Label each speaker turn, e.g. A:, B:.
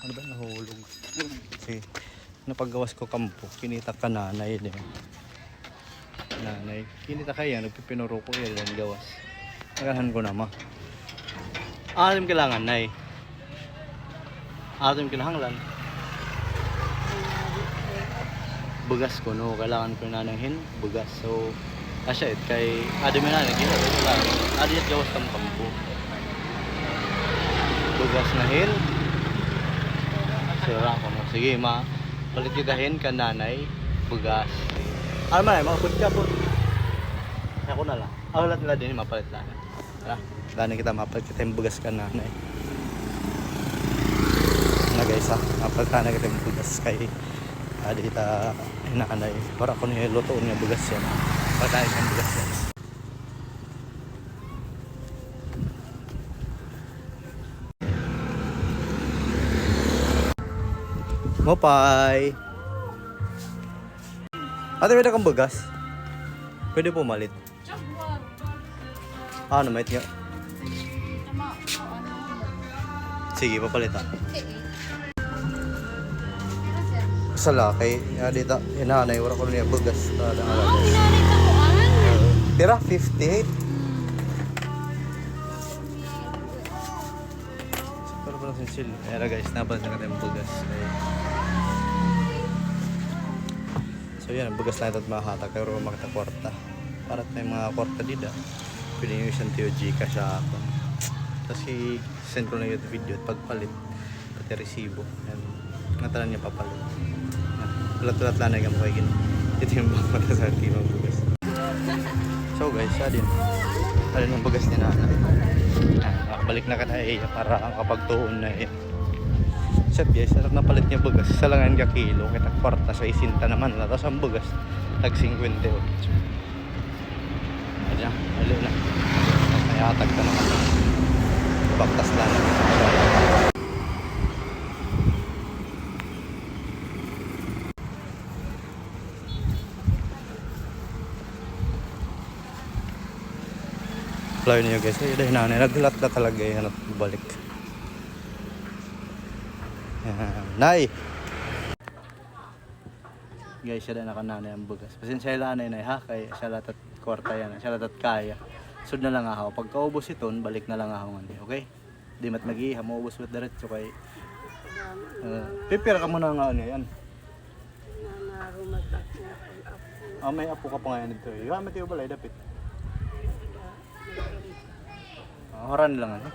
A: Ano ba nahulog? Kasi napagawas ko kampo, kinita ka nanay din. Nanay, kinita kaya nagpipinuro ko yan gawas. Nagahan ko naman. Alam kailangan nay. Alam kinahanglan. Bugas ko no, kailangan ko nananghin bugas. So asya kay adami na naging adi at gawas tam kampo. Bugas na hin. Sira ko mo. Sige ma, palit kitahin ka nanay bugas. Ano man ay makaput ka po. Ako na lang. Ulat nila din mapalit lang. Tara, dani kita mapalit kita yung bugas ka nanay. Na guys ha, mapalit ka na kita yung bugas kay adi kita inaanay. Para ko niya lutoon nga bugas yan. Pagkain ng bugas yan. Mopay. Ate, pwede kang bugas? Pwede pumalit. Ano, mait nga? Sige, papalita. Sa laki, dito, inahanay, wala ko niya bugas.
B: Inahanay ka kuan?
A: Tira, 58. Pero pala sinsil. Ayan guys, napalit na natin yung bugas. So yan, ang bugas lang ito at makakata. Kaya rin makita kwarta. Para at may mga kwarta dito. Pwede nyo isang tiyo Gcash siya ako. Tapos send ko na yung video at pagpalit. Pati resibo. Yan. Ngatalan niya papalit. Ulat-ulat lang na yung mukha gini. Ito yung bang sa akin ng bugas. So guys, siya din. Alin ang bugas niya na. Nakabalik na ka na para ang kapagtuon na Sep guys, sarap na palit niya bugas. Isa lang ang kilo, kita kwarta sa isinta naman. Tapos ang bugas, tag 58. Ayan, alin na. May atag ka naman. Baktas lang. Play niyo guys, dahil naglat na talaga yan at balik. Nay! Guys, siya na nakananay ang bugas. Pasensya lang nanay ha, kay siya latat kwarta yan, siya latat kaya. Sud na lang ako. Pag kaubos iton, balik na lang ako ngandi, okay? Di mat mag-iha, maubos with diretso kay prepare ka muna nga ano yan. May apo ka pa ngayon dito. Yung amit yung balay, dapit. Horan lang ano.